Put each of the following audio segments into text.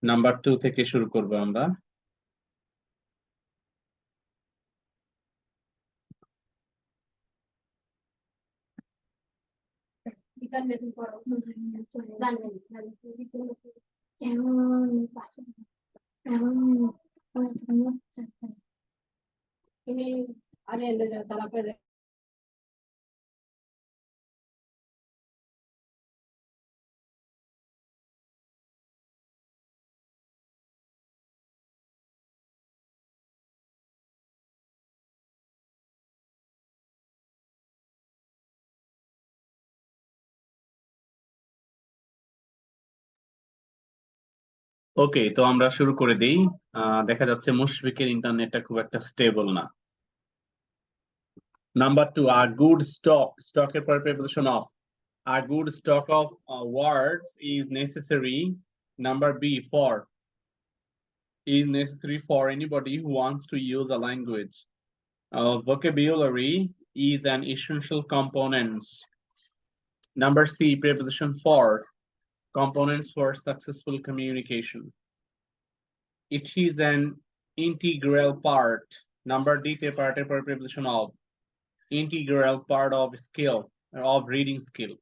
Number 2 থেকে শুরু করব আমরা। ওকে, তো আমরা শুরু করে দেই। দেখা যাচ্ছে মুশফিকের ইন্টারনেটটা খুব একটা স্টেবল না। নাম্বার 2, a good stock, স্টকের পরে preposition of, a good stock of words is necessary. Number B, for, is necessary for anybody who wants to use a language. Vocabulary is an essential component. Number C, preposition for, components for successful communication. It is an integral part. Number D, part preposition of, integral part of skill, of reading skill.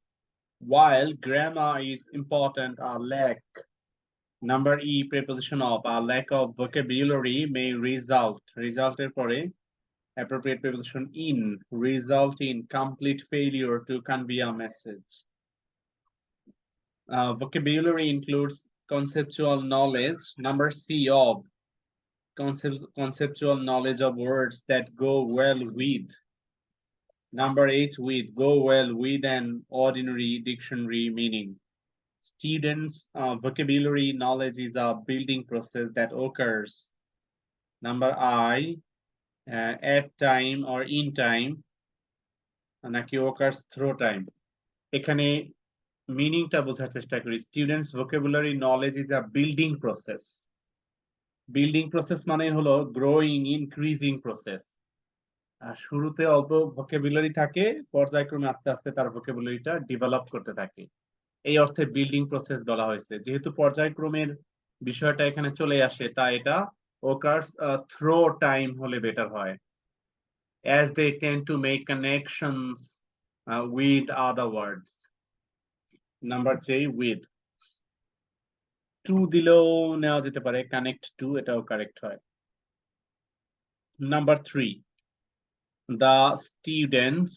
While grammar is important, a lack. Number E, preposition of, a lack of vocabulary may result এর পরে appropriate preposition in, result in complete failure to convey a message. Vocabulary includes conceptual knowledge. Number C, of, conceptual knowledge of words that go well with. Number 8, with, go well with an ordinary dictionary meaning. Students' vocabulary knowledge is a building process that occurs. Number I, at time or in time, নাকি occurs through time. এখানে মিনিংটা বোঝার চেষ্টা করি। Students' vocabulary knowledge is a building process. Building process মানে হলো growing, increasing process. শুরুতে অল্প vocabulary থাকে, পর্যায়ক্রমে আস্তে আস্তে তার vocabularyটা ডেভেলপ করতে থাকে। এই অর্থে বিল্ডিং প্রসেস বলা হয়েছে। যেহেতু পর্যায়ক্রমের বিষয়টা এখানে চলে আসে, তাই এটা occurs through time হলে বেটার হয়, as they tend to make connections with other words. Number J, with, to দিলেও নেওয়া যেতে পারে, connect to, এটাও কারেক্ট হয়। Number 3, the students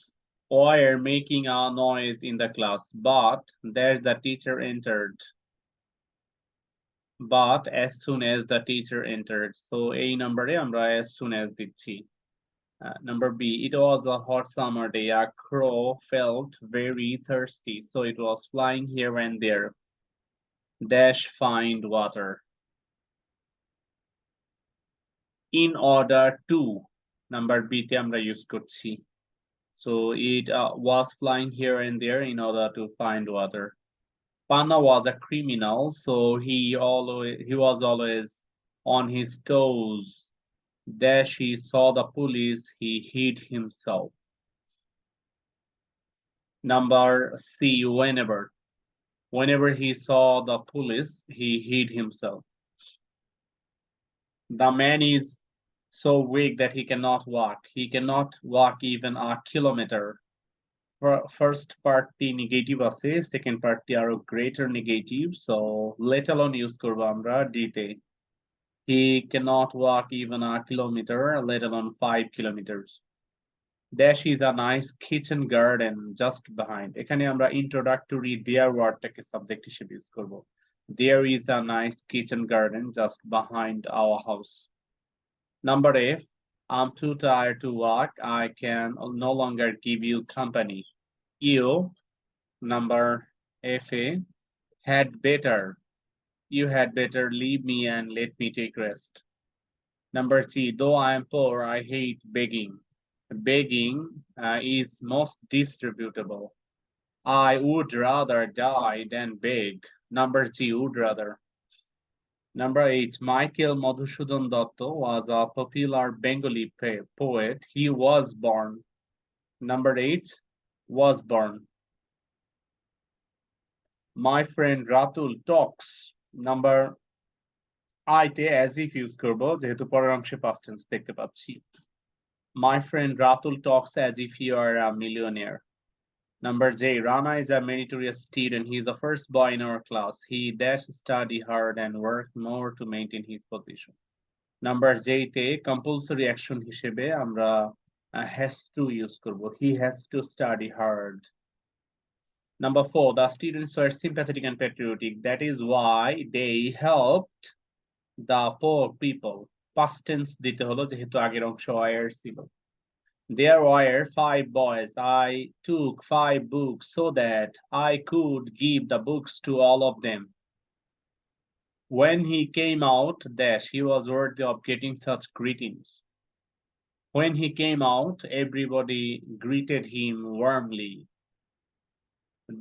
were making a noise in the class, but there's the teacher entered. But as soon as the teacher entered, so এই নম্বরে আমরা as soon as দিচ্ছি। Number B, it was a hot summer day. A crow felt very thirsty, so it was flying here and there. Dash, find water. In order to, number B তে আমরা use করছি, so it was flying here and there in order to find water. Panna was a criminal, so he was always on his toes. Dash, he saw the police, he hid himself. Number C, whenever he saw the police, he hid himself. The man is so weak that he cannot walk even a kilometer. First part the negative আছে, second part the আরো greater negative, so let alone use করব আমরা D তে। He cannot walk even a kilometer, let alone 5 kilometers. Dash is a nice kitchen garden just behind. এখানে আমরা introductory there wordটাকে subject হিসেবে use করব। There is a nice kitchen garden just behind our house. Number F, I'm too tired to walk. I can no longer give you company. You, number F, you had better leave me and let me take rest. Number T, though I am poor, I hate begging. Begging is most disreputable. I would rather die than beg. Number G, would rather. Number 8, Michael Madhusudan Datta was a popular Bengali poet. He was born. Number 8, was born. My friend Ratul talks. Number I তে as if use করব যেহেতু পরের অংশে past tense দেখতে পাচ্ছি। My friend Ratul talks as if you are a millionaire. Number J, Rana is a meritorious student. He is the first boy in our class. He dash study hard and work more to maintain his position. Number J তে compulsory action হিসেবে আমরা has to use করব. He has to study hard. Number 4, the students were sympathetic and patriotic. That is why they helped the poor people. Past tense দিতে হলো যেহেতু আগের অংশ were ছিল। There were 5 boys. I took 5 books so that I could give the books to all of them. When he came out, dash, he was worthy of getting such greetings. When he came out, everybody greeted him warmly.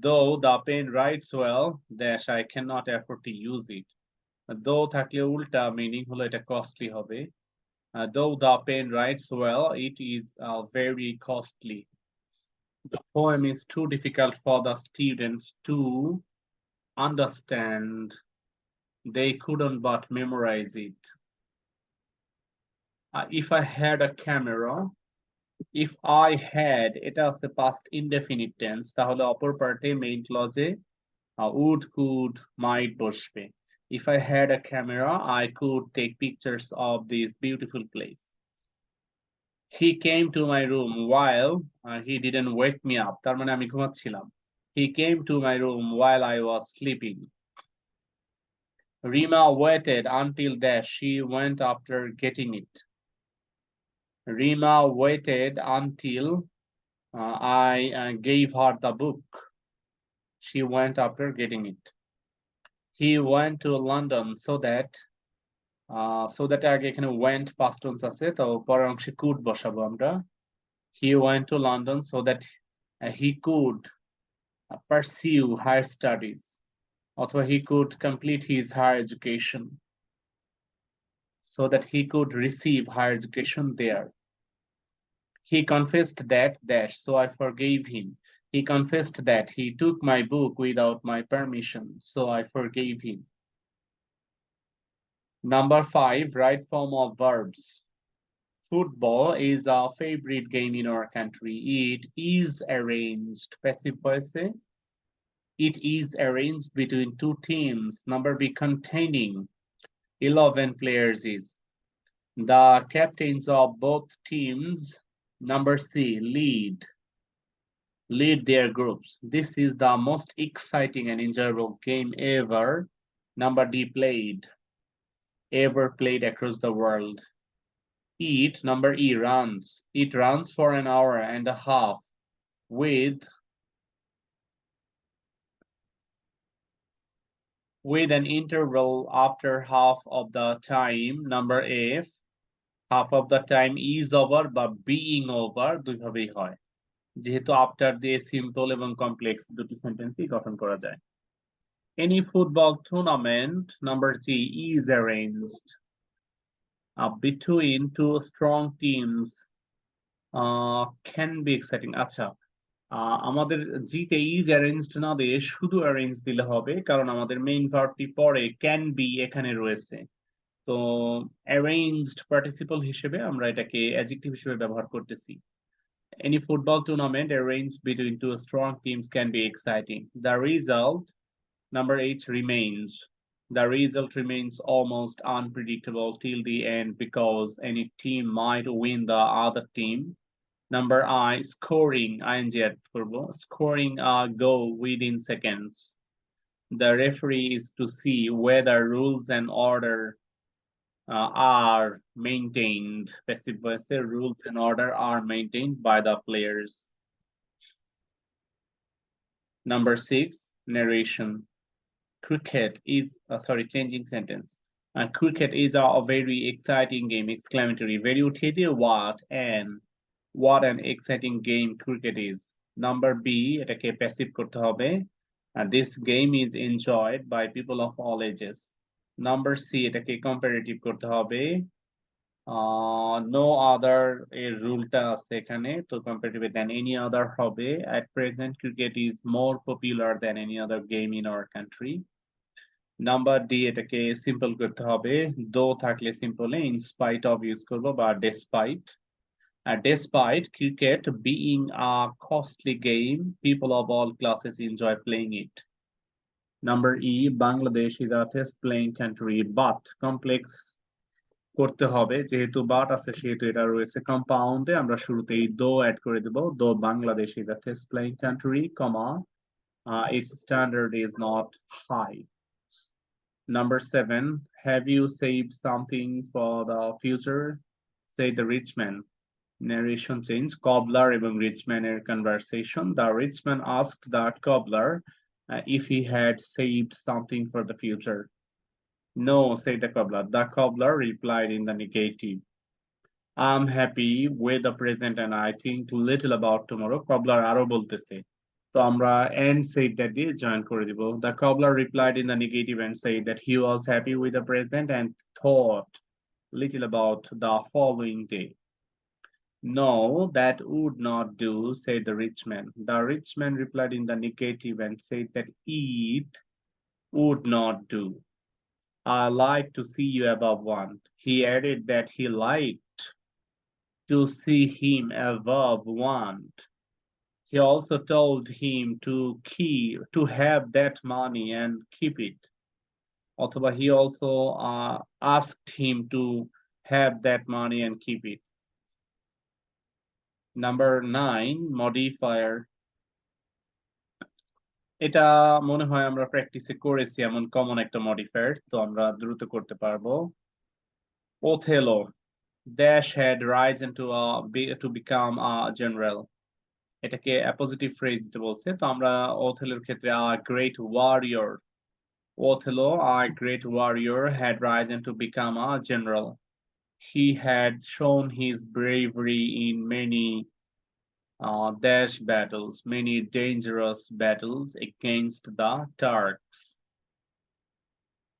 Though the pen writes well, dash, I cannot afford to use it. Though থাকলে উল্টা meaning হলো এটা costly হবে। Though the pen writes well, it is very costly. The poem is too difficult for the students to understand. They couldn't but memorize it. If I had a camera, if I had, এটা আছে past indefinite tense, তাহলে অপর পার্টে main clause A would, could, might বসবে। If I had a camera, I could take pictures of this beautiful place. He came to my room while he didn't wake me up. তার মানে আমি ঘুমাচ্ছিলাম। He came to my room while I was sleeping. Rima waited until dash she went after getting it. Rima waited until I gave her the book. She went after getting it. He went to London so that আগে এখানে went past tense আছে তো পরের অংশে could বসাবো আমরা। He went to London so that he could pursue higher studies, অথবা he could complete his higher education, so that he could receive higher education there. He confessed that dash, so I forgave him. He confessed that he took my book without my permission, so I forgave him. Number 5, right form of verbs. Football is a favorite game in our country. It is arranged, passive voice. It is arranged between 2 teams. Number B, containing 11 players is. The captains of both teams, number C, lead their groups. This is the most exciting and enjoyable game ever. Number D, ever played across the world. It, number E, runs. It runs for an hour and a half with an interval after half of the time. Number F, half of the time is over বা being over দুইভাবেই হয় যেহেতু after দিয়ে simple এবং complex দুটি সেন্টেন্সই গঠন করা যায়। Any football tournament, number G, is arranged between 2 strong teams can be exciting. আচ্ছা আমাদের জিতে ইজ অ্যারেঞ্জড না দিয়ে শুধু অ্যারেঞ্জ দিলে হবে কারণ আমাদের মেইন ভার্বটি পরে ক্যান বি এখানে রয়েছে। তো অ্যারেঞ্জড পার্টিসিপল হিসেবে আমরা এটাকে অ্যাডজেক্টিভ হিসেবে ব্যবহার করতেছি। Any football tournament arranged between 2 strong teams can be exciting. The result, number 8, remains. The result remains almost unpredictable till the end because any team might win the other team. Number I, scoring, scoring a goal within seconds. The referee is to see whether rules and order are maintained. Passive voice, rules and order are maintained by the players. Number 6, narration. Cricket is, changing sentence. Cricket is a very exciting game, exclamatory. Very উঠিয়ে দিয়ে what an exciting game cricket is. Number B, এটাকে passive করতে হবে. This game is enjoyed by people of all ages. Number C, এটাকে comparative করতে হবে. No other এর রুলটা আছে এখানে তো comparative than any other হবে. At present, cricket is more popular than any other game in our country. Number D, এটাকে simple করতে হবে। দো থাকলে সিম্পলে ইন স্পাইট অফ ইউজ করবো বা despite. Despite cricket being a costly game, people of all classes enjoy playing it. Number E, Bangladesh is a test playing country, but complex করতে হবে, যেহেতু বাট আছে সেহেতু এটা রয়েছে কম্পাউন্ডে, আমরা শুরুতেই দো অ্যাড করে দেব। দো Bangladesh is a test playing country, comma, its standard is not high. Number 7, have you saved something for the future? Say the rich man. Narration change, cobbler এবং rich man এর conversation. The rich man asked that cobbler if he had saved something for the future. No, said the cobbler. The cobbler replied in the negative. I'm happy with the present and I think little about tomorrow. Cobbler আরো বলতেছে। তো আমরা and said that দিয়ে join করে দিব। The cobbler replied in the negative and said that he was happy with the present and thought little about the following day. No, that would not do, said the rich man. The rich man replied in the negative and said that it would not do. I like to see you above one. He added that he liked to see him above one. He also told him to have that money and keep it. Although he also asked him to have that money and keep it. Number 9, modifier. এটা মনে হয় আমরা প্র্যাকটিসে করেছি এমন common একটা modifier, তো আমরা দ্রুত করতে পারবো। Othello dash had risen to become a general. এটাকে পজিটিভ ফ্রেজ দিতে বলছে, তো আমরা ওথেলোর ক্ষেত্রে a great warrior. Othello, a great warrior, had risen to become a general. He had shown his bravery in many dash battles, many dangerous battles against the Turks.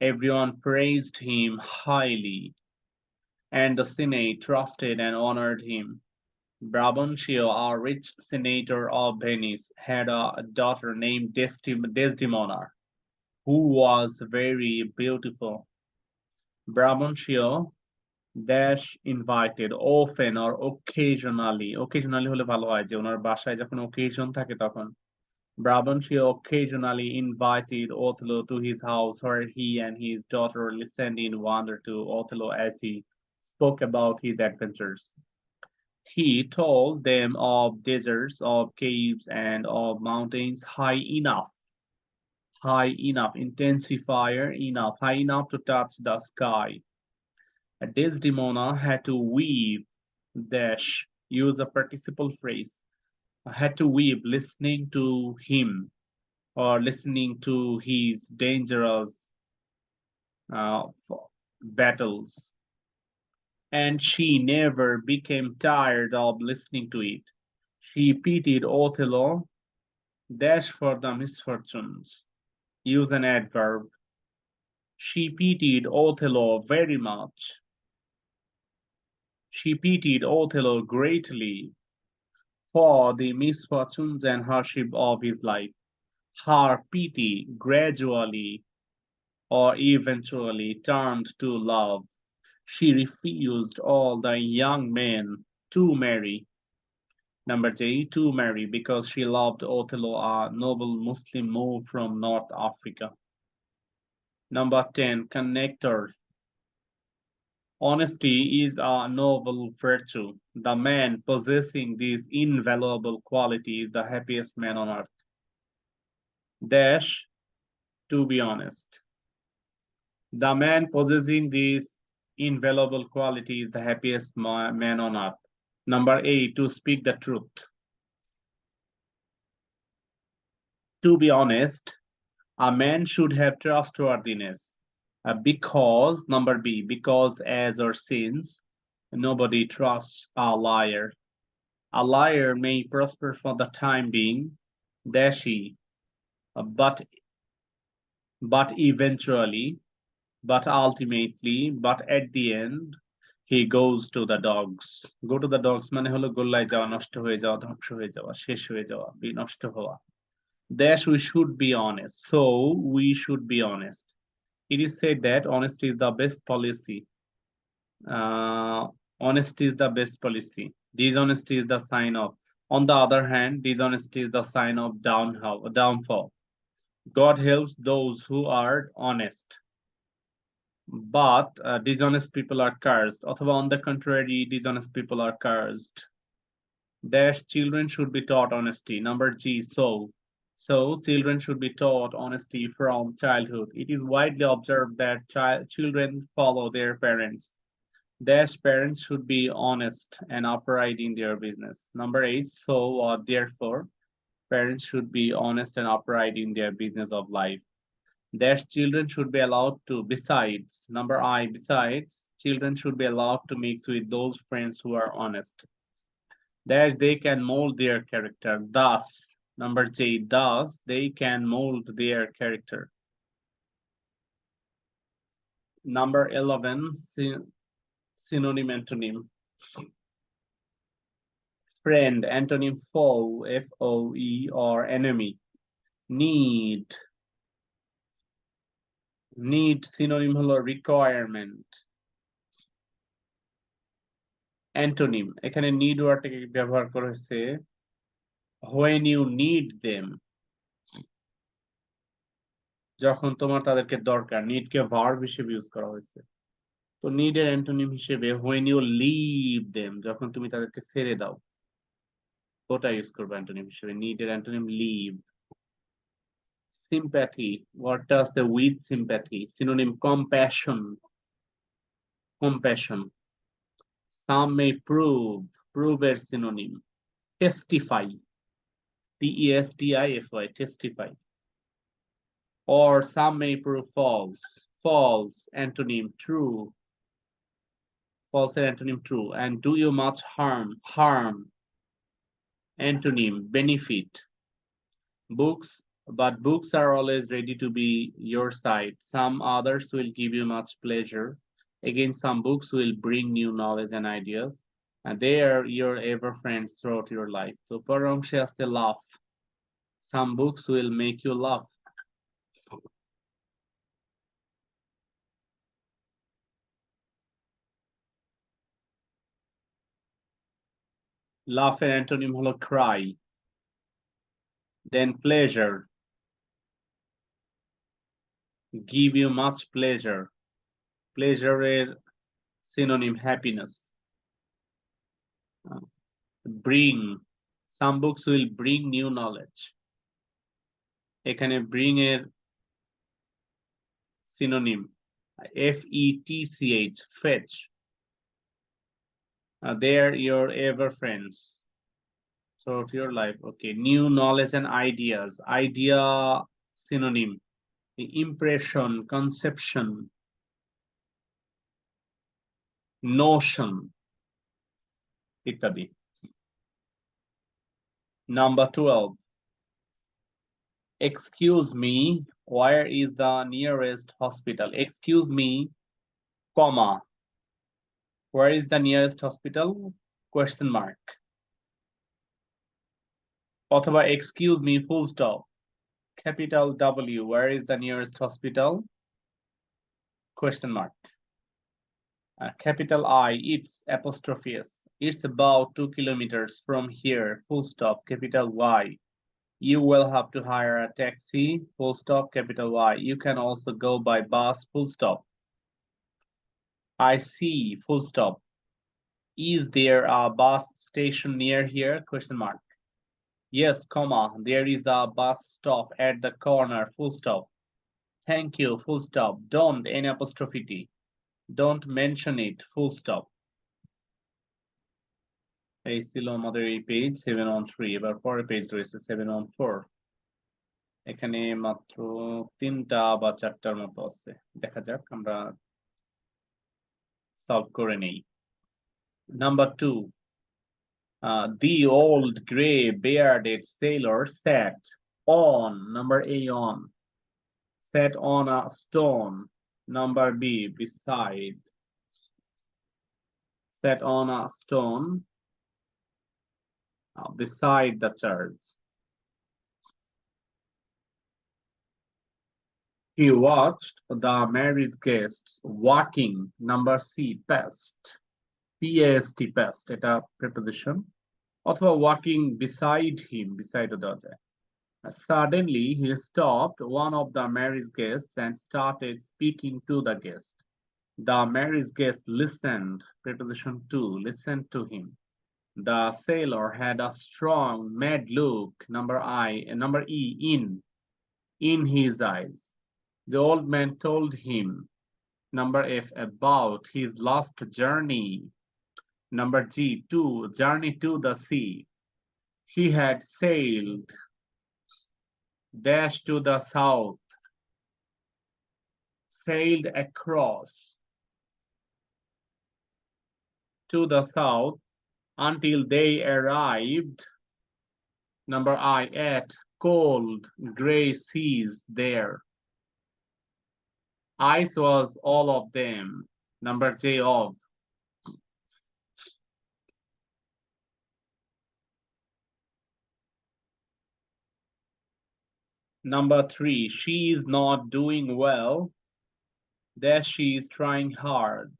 Everyone praised him highly, and the Senate trusted and honored him. Brabantio, a rich senator of Venice, had a daughter named Desdemona, who was very beautiful. Brabantio dash invited often or occasionally হলে ভালো হয়, যে ওনার বাসায় যখন occasion থাকে তখন। Brabantio occasionally invited Othello to his house, where he and his daughter listened in wonder to Othello as he spoke about his adventures. He told them of deserts, of caves, and of mountains high enough, intensifier enough, high enough to touch the sky. Desdemona had to weep, dash, use a participle phrase, had to weep listening to him or listening to his dangerous uh, battles. And she never became tired of listening to it. She pitied Othello, dash for the misfortunes, use an adverb. She pitied Othello very much. She pitied Othello greatly for the misfortunes and hardship of his life. Her pity gradually or eventually turned to love. She refused all the young men to marry. Number J, to marry because she loved Othello, a noble Muslim moved from North Africa. Number 10, connector. Honesty is a noble virtue. The man possessing these invaluable qualities is the happiest man on earth. Dash, to be honest. The man possessing these invaluable qualities is the happiest man on earth. Number 8, to speak the truth. To be honest, a man should have trustworthiness. Because, number B, because as or since, nobody trusts a liar. A liar may prosper for the time being, dashy, but eventually, but ultimately, but at the end, he goes to the dogs. Go to the dogs মানে হলো গোল্লায় যাওয়া, নষ্ট হয়ে যাওয়া, ধ্বংস হয়ে যাওয়া, শেষ হয়ে যাওয়া, নষ্ট হওয়া. Dash, we should be honest. So we should be honest. It is said that honesty is the best policy. Uh, Honesty is the best policy. Dishonesty is the sign of. On the other hand, dishonesty is the sign of downfall. God helps those who are honest, but dishonest people are cursed. Or on the contrary, dishonest people are cursed. Dash children should be taught honesty. Number G, so children should be taught honesty from childhood. It is widely observed that children follow their parents. Dash parents should be honest and upright in their business. Number 8, so therefore parents should be honest and upright in their business of life. Dash children should be allowed to, besides, number I, besides, children should be allowed to mix with those friends who are honest. Dash they can mold their character. Thus, number J, thus they can mold their character. Number 11, synonym antonym. Friend, antonym foe, F-O-E, or enemy. Need synonym হলো requirement. Antonym, এখানে need ওয়ার্ডটাকে ব্যবহার করা হয়েছে when you need them, যখন তোমার তাদেরকে দরকার। need কে verb হিসেবে ইউজ করা হয়েছে। তো need এর অ্যান্টোনিম হিসেবে when you leave them, যখন তুমি তাদেরকে ছেড়ে দাও, ওটা ইউজ করবে অ্যান্টোনিম হিসেবে। need এর অ্যান্টোনিম leave. Sympathy, ওয়ার্ডটা আছে with sympathy, synonym compassion. Some may prove এর synonym testify, T-E-S-T-I-F-Y, testify. Or some may prove false, antonym true, false antonym true. And do you much harm, antonym benefit. But books are always ready to be your side. Some others will give you much pleasure. Again, some books will bring new knowledge and ideas, and they are your ever friends throughout your life. So পরের অংশে আছে laugh. Some books will make you laugh. Laugh এর antonym হলো cry. Then pleasure, give you much pleasure. Pleasure এর synonym happiness. Bring, some books will bring new knowledge. এখানে bring এর synonym F-E-T-C-H, fetch. They are your ever friends throughout your life. Okay, new knowledge and ideas. Idea synonym impression, conception, notion ইত্যাদি। Number 12, excuse me, where is the nearest hospital? Excuse me, comma, where is the nearest hospital? Question mark. অথবা excuse me, full stop, capital W, where is the nearest hospital? Question mark. Capital I, it's apostrophe S, it's about 2 kilometers from here, full stop, capital Y. You will have to hire a taxi, full stop, capital Y. You can also go by bus, full stop. I see, full stop. Is there a bus station near here? Question mark. Yes, comma, there is a bus stop at the corner, full stop. Thank you, full stop. Don't, N apostrophe T. Don't mention it, full stop. এই ছিল আমাদের এই page 713। এবার পরের page রয়েছে 714। এখানে মাত্র 3টা বা 4টার মতো আছে, দেখা যাক আমরা সলভ করে নেই। Number 2, the old gray bearded sailor sat on, number A, on, sat on a stone. Number B, beside, sat on a stone beside the church. He watched the married guests walking. Number C, past. PAST, past. এটা preposition. অথবা walking beside him, beside দেওয়া যায়। Suddenly, he stopped one of the married guests and started speaking to the guest. The married guest listened, preposition to, listened to him. The sailor had a strong, mad look, number E, in his eyes. The old man told him, number F, about his last journey. Number G, to, journey to the sea. He had sailed, dash to the south, sailed across to the south until they arrived, number I, at cold gray seas there. Ice was all of them, number J, of. Number 3, she is not doing well, that she is trying hard.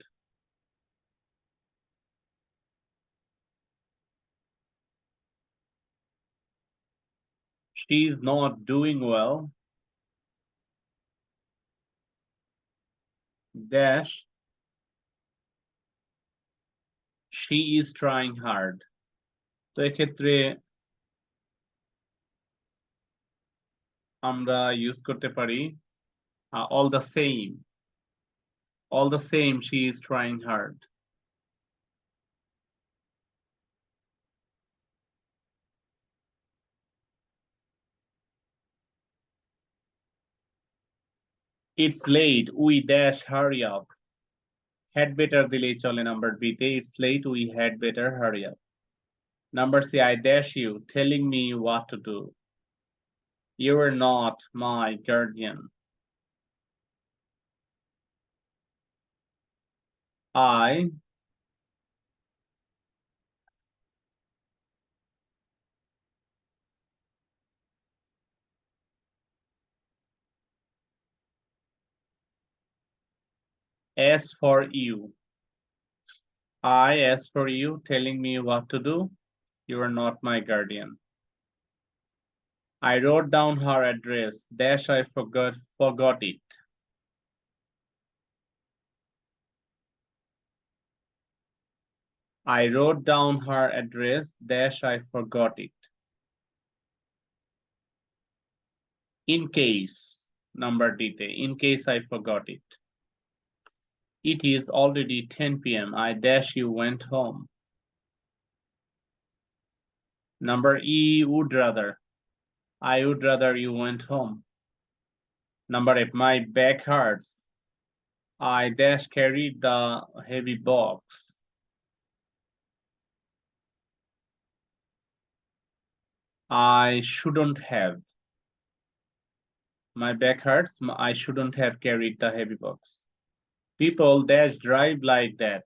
She is not doing well, dash she is trying hard. তো এক্ষেত্রে আমরা use করতে পারি all the same, she is trying hard. It's late, we dash hurry up. Had better দিলেই চলে number B তে। It's late, we had better hurry up. Number C, I dash you, telling me what to do. You are not my guardian. I ask for you. I ask for you, telling me what to do. You are not my guardian. I wrote down her address, dash I forgot it. I wrote down her address, dash I forgot it. In case, number D, in case I forgot it. It is already 10 p.m. I dash you went home. Number E, would rather. I would rather you went home. Number F, my back hurts. I dash carried the heavy box. I shouldn't have. My back hurts. I shouldn't have carried the heavy box. People dash drive like that.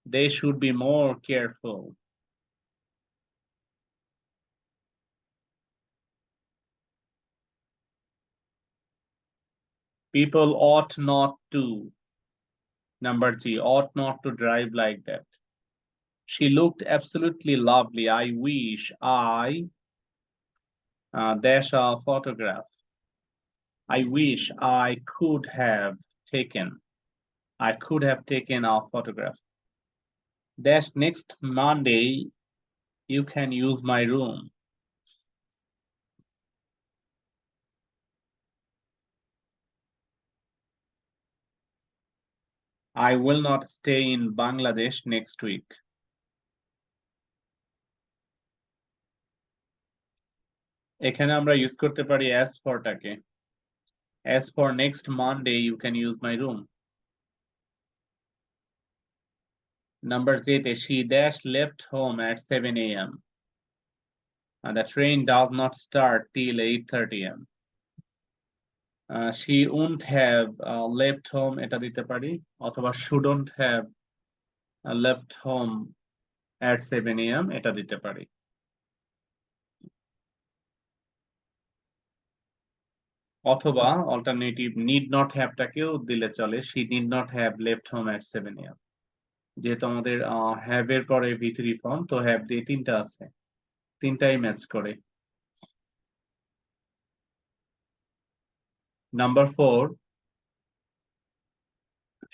They should be more careful. People ought not to. Number G, ought not to drive like that. She looked absolutely lovely. I wish I dash a photograph. I wish I could have taken. I could have taken a photograph. Dash next Monday, you can use my room. I will not stay in Bangladesh next week. এখানে আমরা use করতে পারি as for টাকে। As for next Monday, you can use my room. Number J, she dash left home at 7 a.m. And the train does not start till 8:30 a.m. She wouldn't have left home, এটা দিতে পারি, অথবা shouldn't have left home at 7 a.m. এটা দিতে পারি। অথবা alternative need not হ্যাভটাকেও দিলে চলে, she need not have left home at 7 AM। যেহেতু আমাদের হ্যাভ এর পরে V3 ফর্ম, তো হ্যাভ দিয়ে তিনটা আছে, তিনটাই ম্যাচ করে। Number 4,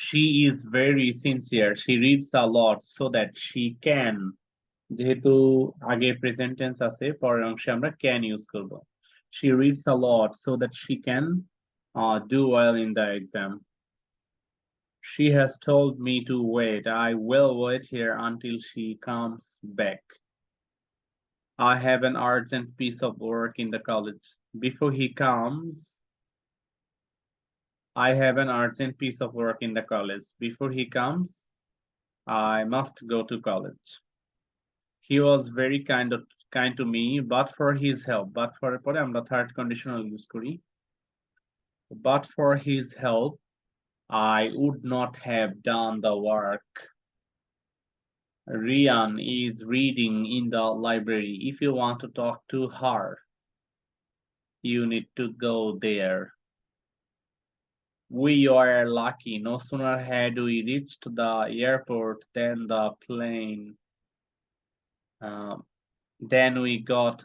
she is very sincere, she reads a lot so that she can, যেহেতু আগে প্রেজেন্ট টেন্স আছে, পরের অংশে আমরা ক্যান ইউজ করব। she reads a lot so that she can do well in the exam. She has told me to wait, I will wait here until she comes back. I have an urgent piece of work in the college. Before he comes, I have an urgent piece of work in the college. Before he comes, I must go to college. He was very kind to me, but for his help. But for পরে আমরা third conditional use করি। But for his help, I would not have done the work. Rian is reading in the library. If you want to talk to her, you need to go there. We were lucky. No sooner had we reached the airport than the plane. Then we got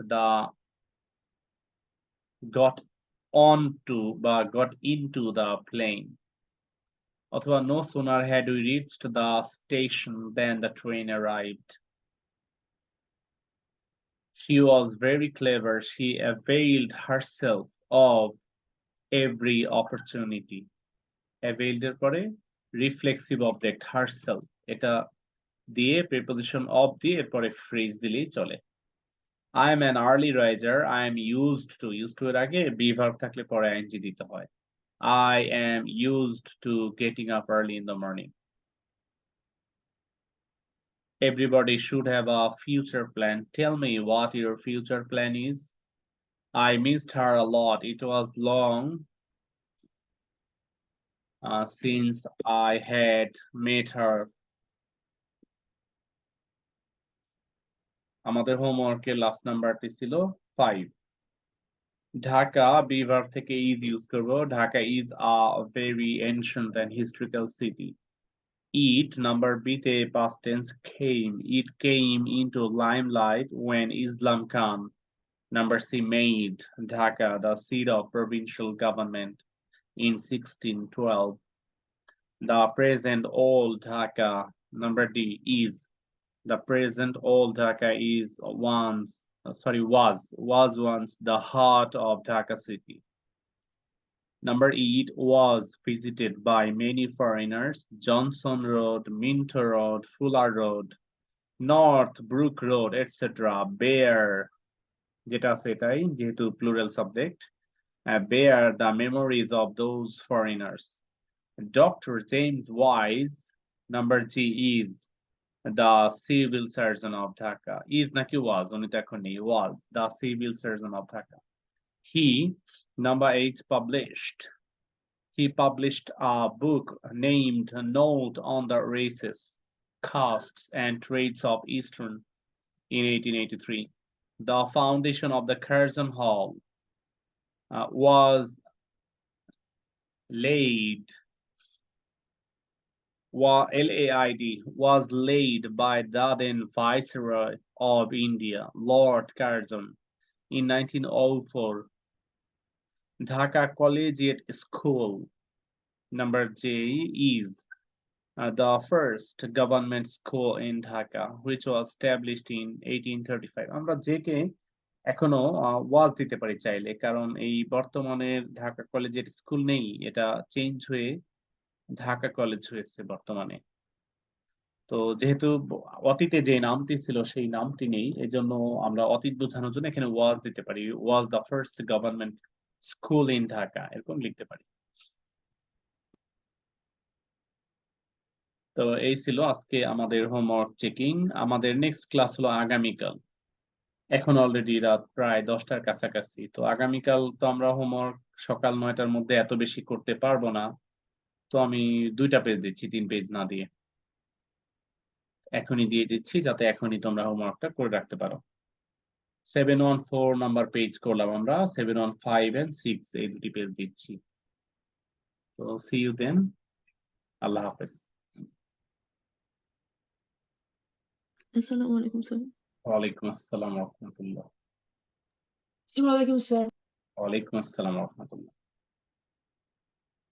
onto বা got into the plane. অথবা no sooner had we reached the station than the train arrived. She was very clever. She availed herself of every opportunity. Availed এর পরে reflexive object herself, এটা দিয়ে preposition of দিয়ে এরপরে phrase দিলেই চলে। I am an early riser. I am used to এর আগে be verb থাকলে পরে ing দিতে হয়। I am used to getting up early in the morning. Everybody should have a future plan. Tell me what your future plan is. I missed her a lot. It was long since I had met her. আমাদের হোমওয়ার্কের last নাম্বারটি ছিল 5। Dhaka be verb থেকে is use করব। Dhaka is a very ancient and historical city. It, number B তে past tense came. It came into limelight when Islam came. Number C, made Dhaka the seat of provincial government in 1612. The present old Dhaka, number D, is. The present old Dhaka is was once the heart of Dhaka city. Number E, it was visited by many foreigners. Johnson Road, Minto Road, Fuller Road, North Brook Road, etc. bear, যেটা সেটাই যেহেতু plural subject, bear the memories of those foreigners. Dr. James Wise, number G, is the civil surgeon of Dhaka. Is নাকি was, উনি তো এখন নেই, was the civil surgeon of Dhaka. He, number 8, He published a book named Note on the Races, Castes, and Trades of Eastern in 1883. The foundation of the Curzon Hall was laid LAID was laid by the then Viceroy of India, Lord Curzon, in 1904. Dhaka Collegiate School, number J, is the first government school in Dhaka, which was established in 1835. আমরা JK এখনো ওয়াজ দিতে পারি চাইলে, কারণ এই বর্তমানে ঢাকা কলেজের school নেই, এটা চেঞ্জ হয়ে ঢাকা কলেজ হয়েছে বর্তমানে। তো যেহেতু অতীতে যে নামটি ছিল সেই নামটি নেই, এজন্য আমরা অতীত বোঝানোর জন্য এখানে ওয়াজ দিতে পারি। Was the first government school in Dhaka, এরকম লিখতে পারি। তো এই ছিল আজকে আমাদের হোমওয়ার্ক চেকিং। আমাদের নেক্সট ক্লাস হলো আগামীকাল। এখন অলরেডি রাত প্রায় 10টার কাছাকাছি। তো আগামীকাল তো আমরা হোমওয়ার্ক সকাল 9টার মধ্যে এত বেশি করতে পারবো না। তো আমি 2টা পেজ দিচ্ছি, 3 পেজ না দিয়ে। এখনই দিয়ে দিচ্ছি যাতে এখনই তোমরা হোমওয়ার্কটা করে রাখতে পারো। 714 নাম্বার পেজ করলাম আমরা, 715 and 6 এই দুটি পেজ দিচ্ছি। তো সি ইউ দেন, আল্লাহ হাফেজ। আসসালামু আলাইকুম স্যার। ওয়ালাইকুম আসসালাম রহমতুল্লাহ। আসসালামু আলাইকুম স্যার। ওয়ালাইকুম আসসালাম রহমতুল্লাহ।